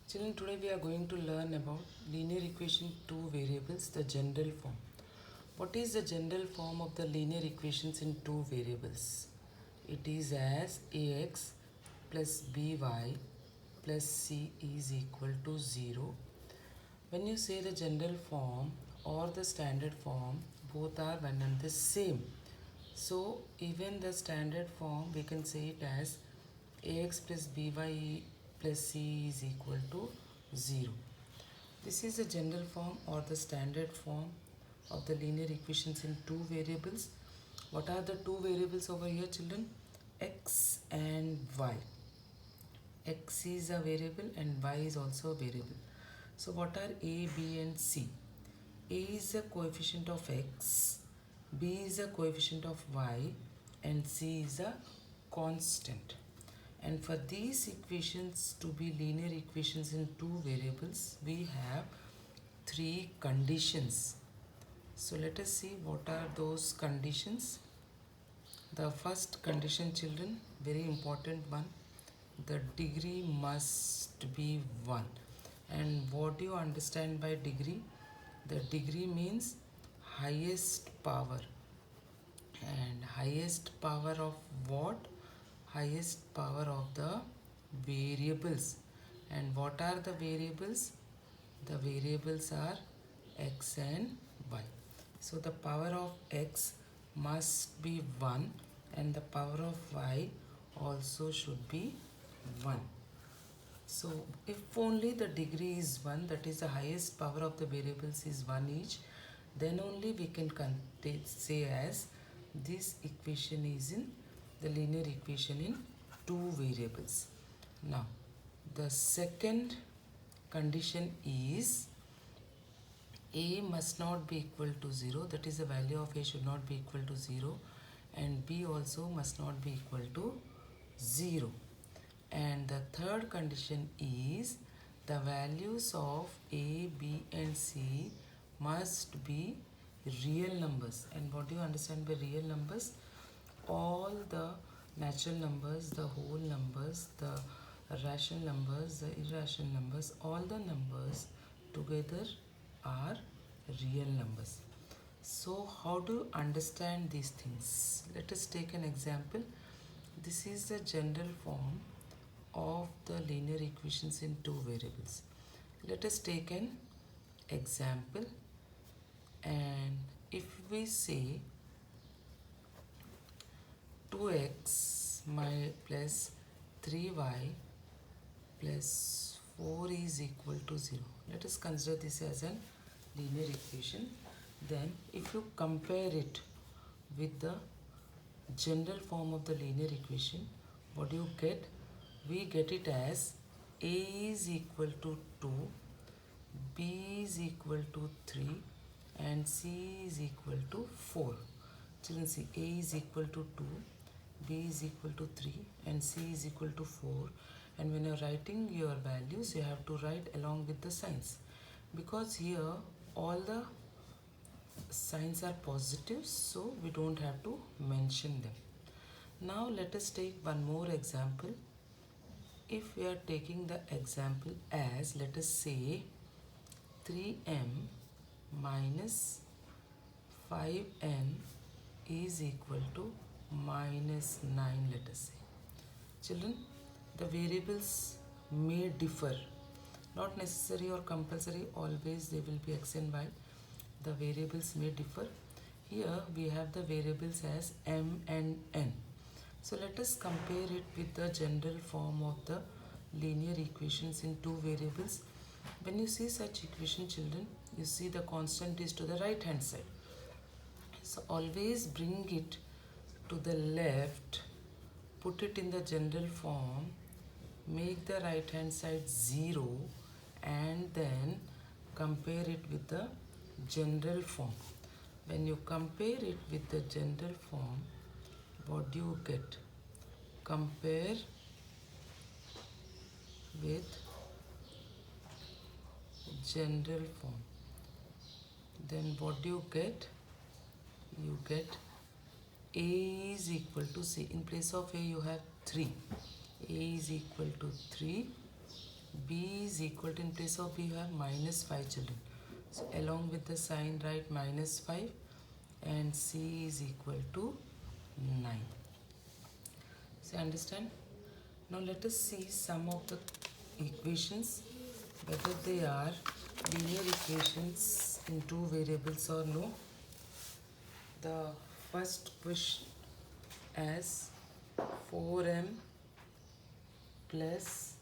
Children, today we are going to learn about linear equation two variables, the general form. What is the general form of the linear equations in two variables? It is as ax plus by plus c is equal to 0. When you say the general form or the standard form, both are one and the same. So even the standard form, we can say it as ax plus by plus c is equal to 0. This is the general form or the standard form of the linear equations in two variables. What are the two variables over here, children? X and y. X is a variable and y is also a variable. So what are a, b and c? A is a coefficient of x, b is a coefficient of y and c is a constant. And for these equations to be linear equations in two variables, we have three conditions. So let us see what are those conditions. The first condition, children, very important one, the degree must be 1. And what do you understand by degree? The degree means highest power. And highest power of what? Highest power of the variables. And what are the variables? The variables are x and y. So the power of x must be 1 and the power of y also should be 1. So if only the degree is 1, that is the highest power of the variables is 1 each, then only we can say as this equation is in the linear equation in two variables. Now the second condition is a must not be equal to 0, that is the value of a should not be equal to 0, and b also must not be equal to 0. And the third condition is the values of a, b and c must be real numbers. And what do you understand by real numbers? All the natural numbers, the whole numbers, the rational numbers, the irrational numbers, all the numbers together are real numbers. So how do you understand these things? Let us take an example. This is the general form of the linear equations in two variables. Let us take an example, and if we say 2x plus 3y plus 4 is equal to 0. Let us consider this as a linear equation. Then if you compare it with the general form of the linear equation, what do you get? We get it as a is equal to 2, b is equal to 3 and c is equal to 4. Children, see, a is equal to 2, b is equal to 3 and c is equal to 4. And when you're writing your values, you have to write along with the signs, because here all the signs are positive, so we don't have to mention them. Now let us take one more example. If we are taking the example as, let us say 3m minus 5n is equal to minus 9, let us say. Children, the variables may differ, not necessary or compulsory, always they will be x and y. The variables may differ. Here we have the variables as m and n. So let us compare it with the general form of the linear equations in two variables. When you see such equation, children, you see the constant is to the right hand side. So always bring it to the left, put it in the general form, make the right hand side 0 and then compare it with the general form. When you compare it with the general form, what do you get? Compare with general form. Then what do you get? You get a is equal to c. In place of a you have 3. A is equal to 3, b is equal to, in place of b you have minus 5 children. So along with the sign write minus 5 and c is equal to 9. So understand? Now let us see some of the equations, whether they are linear equations in two variables or no. The first question as 4m plus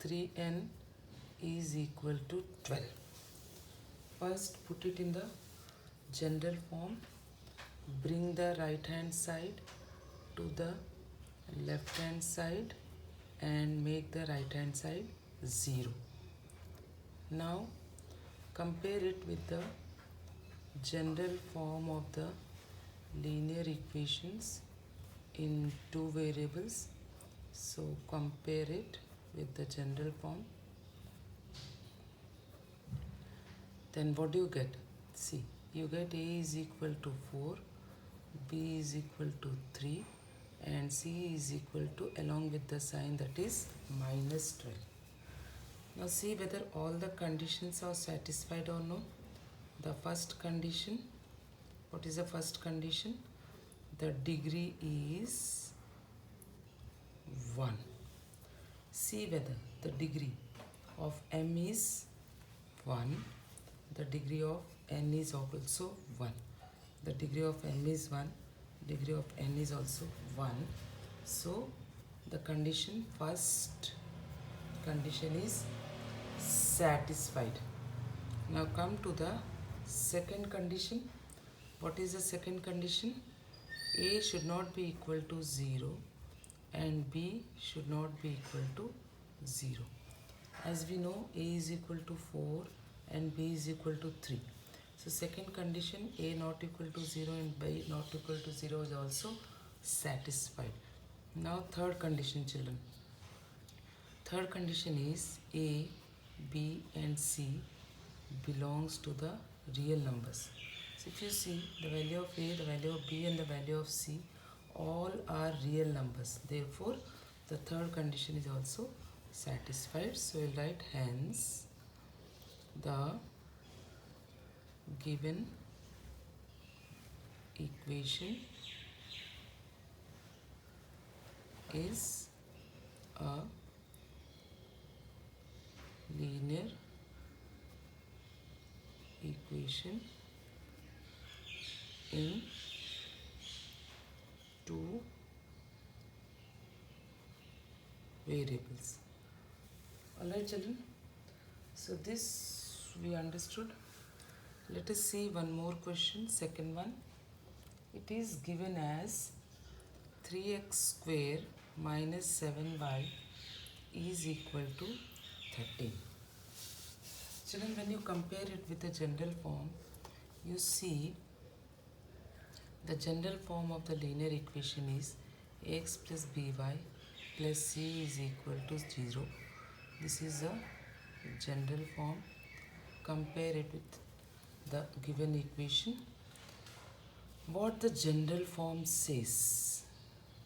3n is equal to 12. First put it in the general form, bring the right hand side to the left hand side and make the right hand side 0. Now compare it with the general form of the linear equations in two variables. So compare it with the general form. Then what do you get? See, you get a is equal to 4, b is equal to 3 and c is equal to, along with the sign, that is minus 12. Now see whether all the conditions are satisfied or no. The first condition, what is the first condition? The degree is 1. See whether the degree of m is 1, the degree of n is also 1. The degree of m is 1, degree of n is also 1. So the condition, first condition is satisfied. Now come to the second condition. What is the second condition? A should not be equal to 0 and b should not be equal to 0. As we know, a is equal to 4 and b is equal to 3. So second condition, a not equal to 0 and b not equal to 0 is also satisfied. Now third condition, children. Third condition is a, b and c belongs to the real numbers. So if you see, the value of a, the value of b and the value of c all are real numbers. Therefore, the third condition is also satisfied. So we'll write hence the given equation is a linear equation in two variables. Alright children, so this we understood. Let us see one more question, second one. It is given as 3x square minus 7y is equal to 13. Children, when you compare it with the general form, you see the general form of the linear equation is ax plus by plus c is equal to 0. This is a general form. Compare it with the given equation. What the general form says,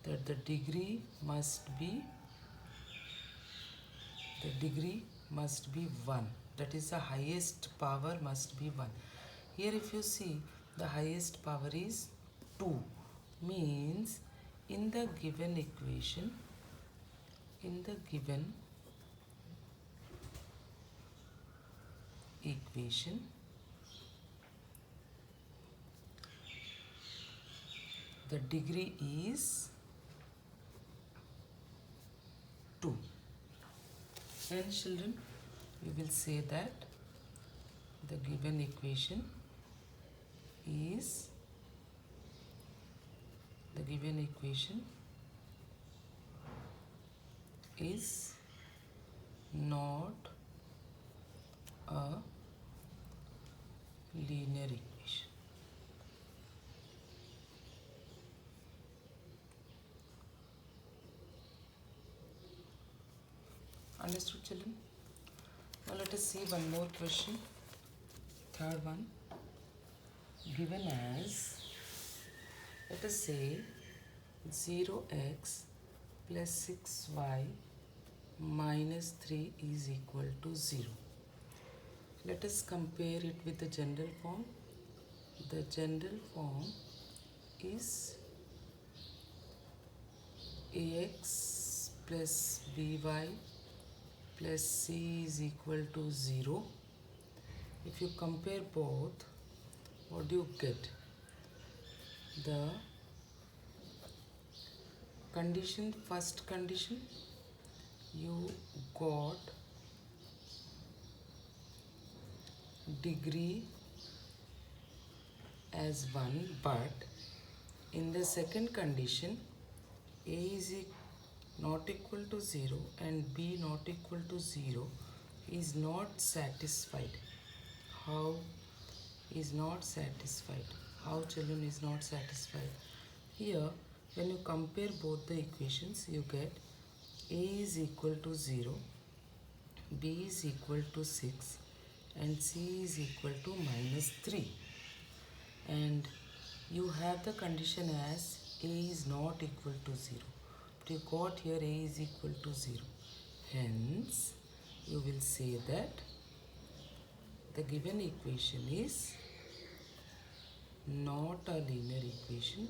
that the degree must be 1. That is, the highest power must be 1. Here if you see, the highest power is 2. Means in the given equation, the degree is 2. And children, we will say that the given equation is not a linear equation. Understood children? Now let us see one more question. Third one, given as, let us say 0x plus 6y minus 3 is equal to 0. Let us compare it with the general form. The general form is ax plus by plus c is equal to 0. If you compare both, what do you get? The condition, first condition, you got degree as 1, but in the second condition, a is not equal to 0 and b not equal to 0 is not satisfied. How is not satisfied? How, children, is not satisfied? Here, when you compare both the equations, you get a is equal to 0, b is equal to 6 and c is equal to minus 3. And you have the condition as a is not equal to 0. But you got here a is equal to 0. Hence, you will say that the given equation is not a linear equation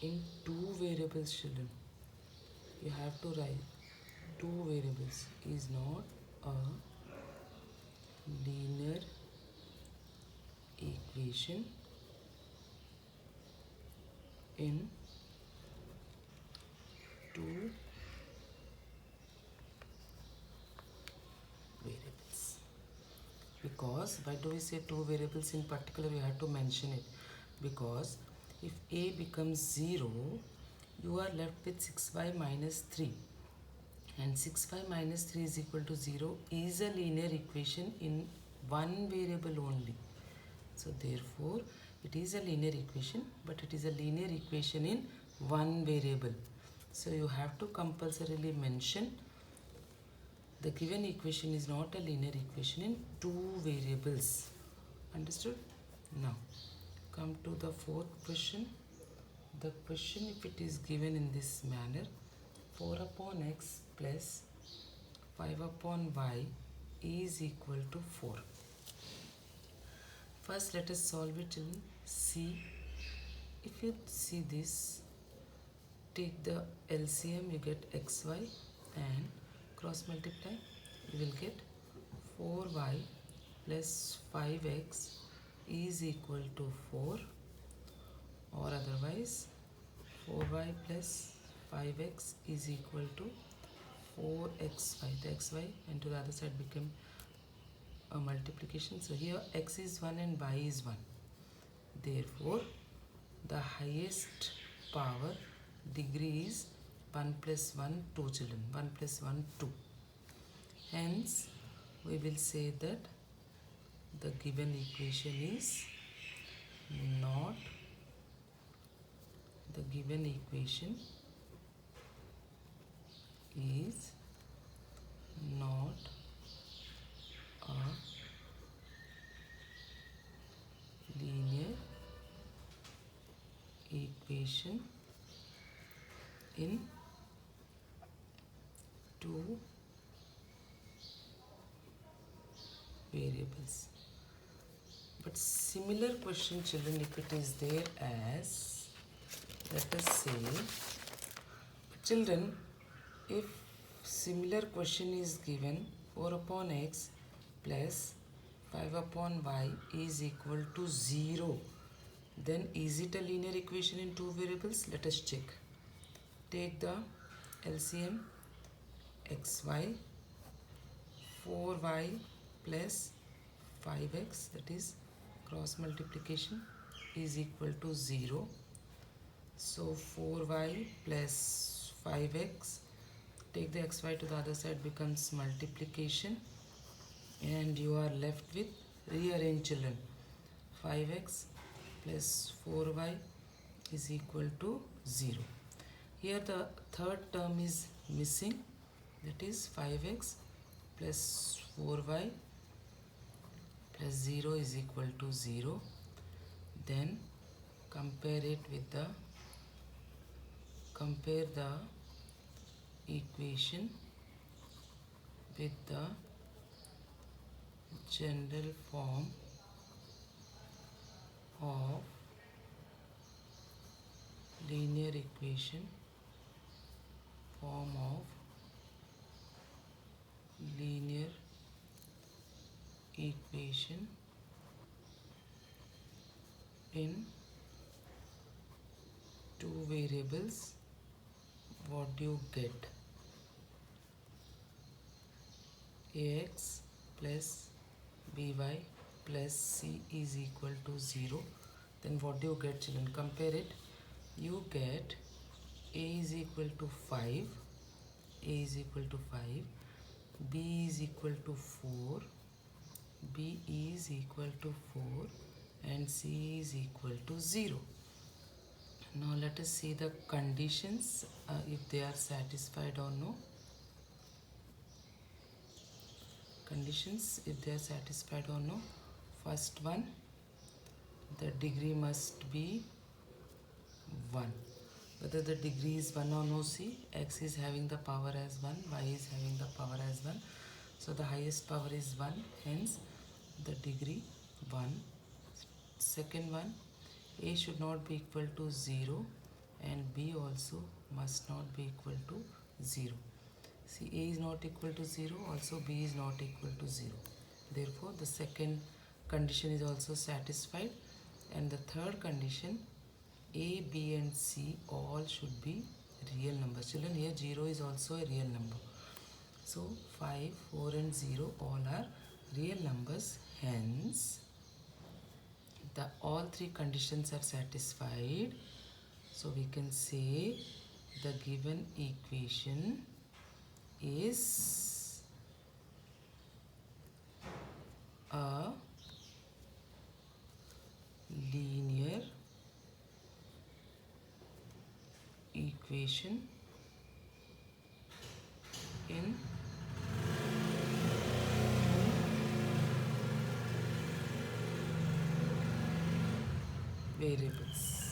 in two variables, children. You have to write two variables is not a linear equation in two variables. Because why do we say two variables in particular? We have to mention it because if a becomes 0, you are left with 6y minus 3, and 6y minus 3 is equal to 0 is a linear equation in one variable only. So therefore it is a linear equation, but it is a linear equation in one variable. So you have to compulsorily mention the given equation is not a linear equation in two variables. Understood? Now come to the fourth question. The question, if it is given in this manner, 4 upon x plus 5 upon y is equal to 4. First let us solve it, children. See, if you see this, take the LCM, you get xy and cross multiply, you will get 4y plus 5x is equal to 4, or otherwise 4y plus 5x is equal to 4xy. The xy and to the other side become a multiplication. So here x is 1 and y is 1. Therefore, the highest power degree is 1 plus 1, 2, children. 1 plus 1, 2. Hence, we will say that the given equation is not, the given equation is not a linear equation in two variables. But similar question, children, if it is there as, let us say, children, if similar question is given 4 upon x plus 5 upon y is equal to 0, then is it a linear equation in two variables? Let us check. Take the LCM, xy, 4y plus 5x, that is cross multiplication, is equal to 0. So 4y plus 5x, take the xy to the other side, becomes multiplication, and you are left with, rearrange, children, 5x plus 4y is equal to 0. Here the third term is missing, that is 5x plus 4y plus 0 is equal to 0. Then compare the equation with the general form of linear equation linear equation in two variables. What do you get? Ax plus by plus c is equal to 0. Then what do you get, children? Compare it. You get a is equal to 5, a is equal to 5, b is equal to 4, b is equal to 4, and c is equal to 0. Now let us see the conditions, if they are satisfied or no. Conditions, if they are satisfied or no. First one, the degree must be 1. Whether the degree is 1 or no, see, x is having the power as 1, y is having the power as 1. So the highest power is 1, hence the degree 1. Second one, a should not be equal to 0 and b also must not be equal to 0. See, a is not equal to 0, also b is not equal to 0. Therefore, the second condition is also satisfied. And the third condition, a, b and c all should be real numbers. Children, here 0 is also a real number. So, 5, 4 and 0 all are real numbers. Hence, all three conditions are satisfied. So, we can say the given equation is a linear equation in variables.